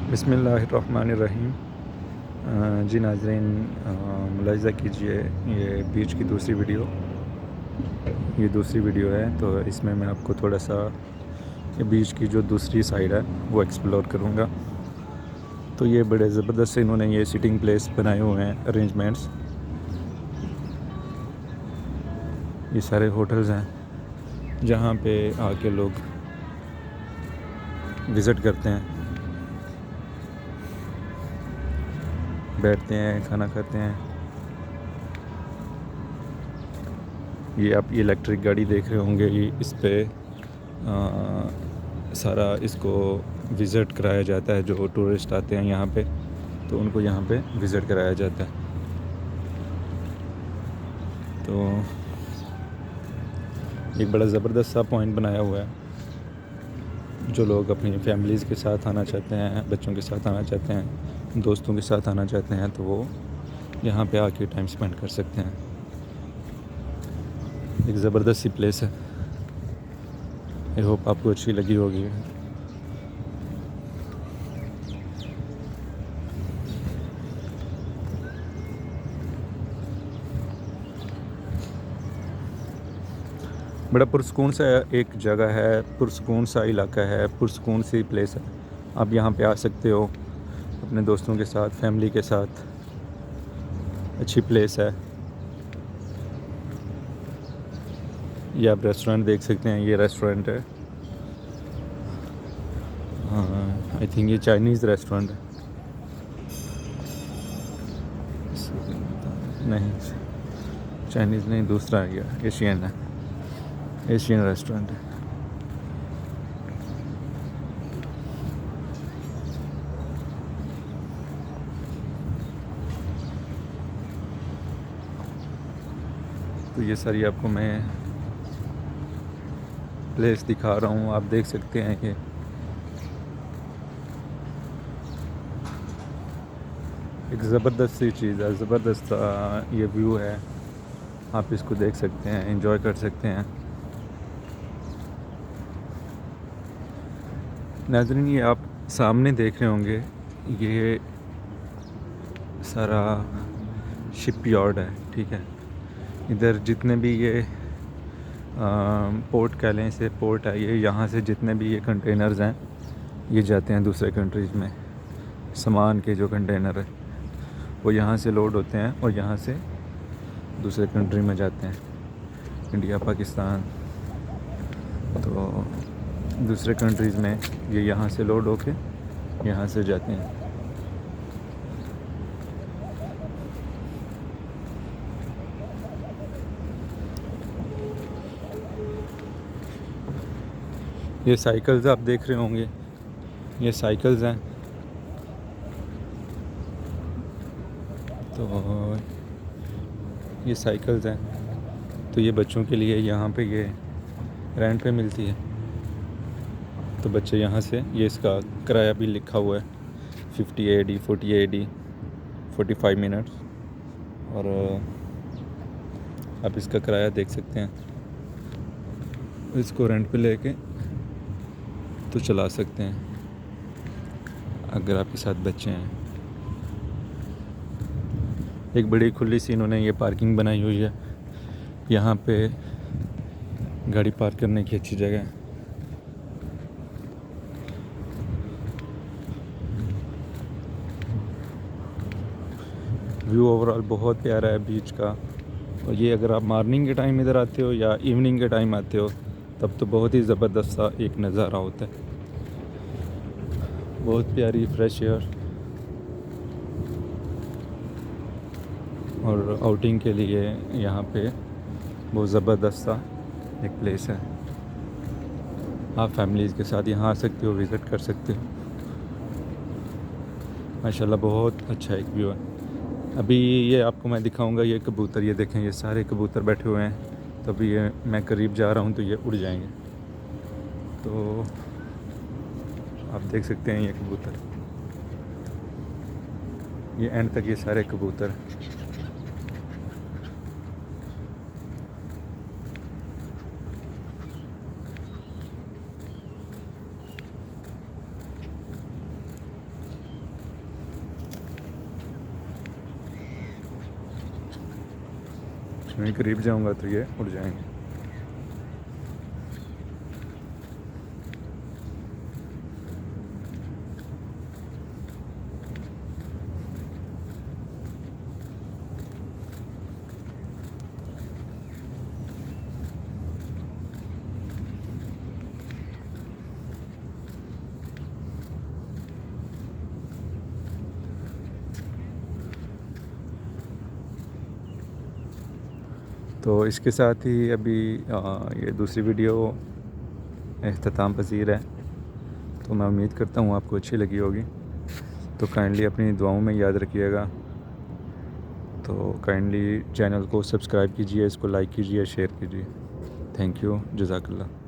बिस्मिल्लाहिर्रहमानिर्रहीम। जी नाज़रीन, मुलाहिज़ा कीजिए, ये बीच की दूसरी वीडियो है। तो इसमें मैं आपको थोड़ा सा ये बीच की जो दूसरी साइड है वो एक्सप्लोर करूँगा। तो ये बड़े ज़बरदस्त से इन्होंने ये सिटिंग प्लेस बनाए हुए हैं, अरेंजमेंट्स। ये सारे होटल्स हैं जहाँ पे आके लोग विज़िट करते हैं, बैठते हैं, खाना खाते हैं। ये आप ये इलेक्ट्रिक गाड़ी देख रहे होंगे, ये इस पे सारा इसको विज़िट कराया जाता है। जो टूरिस्ट आते हैं यहाँ पे, तो उनको यहाँ पे विज़िट कराया जाता है। तो एक बड़ा ज़बरदस्त सा पॉइंट बनाया हुआ है। जो लोग अपनी फैमिलीज़ के साथ आना चाहते हैं, बच्चों के साथ आना चाहते हैं, दोस्तों के साथ आना चाहते हैं, तो वो यहाँ पे आके टाइम स्पेंड कर सकते हैं। एक ज़बरदस्त सी प्लेस है। आई होप आपको अच्छी लगी होगी। बड़ा पुरसकून सा एक जगह है, पुरसकून सा इलाका है, पुरसकून सी प्लेस है। आप यहाँ पे आ सकते हो अपने दोस्तों के साथ, फैमिली के साथ। अच्छी प्लेस है। ये आप रेस्टोरेंट देख सकते हैं, ये रेस्टोरेंट है। आई थिंक ये चाइनीज़ रेस्टोरेंट है। नहीं, चाइनीज़ नहीं, दूसरा है, ये एशियन है, एशियन रेस्टोरेंट है। तो ये सारी आपको मैं प्लेस दिखा रहा हूँ, आप देख सकते हैं। ये एक ज़बरदस्त सी चीज़ है, ज़बरदस्त ये व्यू है। आप इसको देख सकते हैं, एंजॉय कर सकते हैं। नाज़रीन, ये आप सामने देख रहे होंगे, ये सारा शिप यार्ड है, ठीक है। इधर जितने भी ये पोर्ट कह लें इसे, पोर्ट है ये। यहाँ से जितने भी ये कंटेनर्स हैं, ये जाते हैं दूसरे कंट्रीज़ में। सामान के जो कंटेनर है वो यहाँ से लोड होते हैं और यहाँ से दूसरे कंट्री में जाते हैं, इंडिया, पाकिस्तान। तो दूसरे कंट्रीज़ में ये यहाँ से लोड होके यहाँ से जाते हैं। ये साइकिल्स आप देख रहे होंगे, ये साइकिल्स हैं। तो ये साइकिल्स हैं, तो ये बच्चों के लिए यहाँ पे ये रेंट पे मिलती है। तो बच्चे यहाँ से, ये इसका किराया भी लिखा हुआ है, 50 AD, 40 AD, 45 मिनट्स। और आप इसका किराया देख सकते हैं। इसको रेंट पे लेके तो चला सकते हैं अगर आपके साथ बच्चे हैं। एक बड़ी खुली सी इन्होंने ये पार्किंग बनाई हुई है। यहाँ पे गाड़ी पार्क करने की अच्छी जगह है। व्यू ओवरऑल बहुत प्यारा है बीच का। और ये अगर आप मॉर्निंग के टाइम इधर आते हो या इवनिंग के टाइम आते हो, तब तो बहुत ही ज़बरदस्त सा एक नज़ारा होता है। बहुत प्यारी फ्रेश एयर और आउटिंग के लिए यहाँ पे बहुत ज़बरदस्त सा एक प्लेस है। आप फैमिलीज़ के साथ यहाँ आ सकते हो, विज़िट कर सकते हो। माशाल्लाह बहुत अच्छा एक व्यू है। अभी ये आपको मैं दिखाऊंगा, ये कबूतर, ये देखें, ये सारे कबूतर बैठे हुए हैं। तो अभी ये मैं करीब जा रहा हूँ तो ये उड़ जाएंगे। तो आप देख सकते हैं ये कबूतर, ये एंड तक ये सारे कबूतर। मैं करीब जाऊंगा तो ये उड़ जाएंगे। तो इसके साथ ही अभी ये दूसरी वीडियो अख्ताम पज़ीर है, तो मैं उम्मीद करता हूँ आपको अच्छी लगी होगी। तो काइंडली अपनी दुआओं में याद रखिएगा। तो काइंडली चैनल को सब्सक्राइब कीजिए, इसको लाइक कीजिए, शेयर कीजिए। थैंक यू, जज़ाकल्लाह।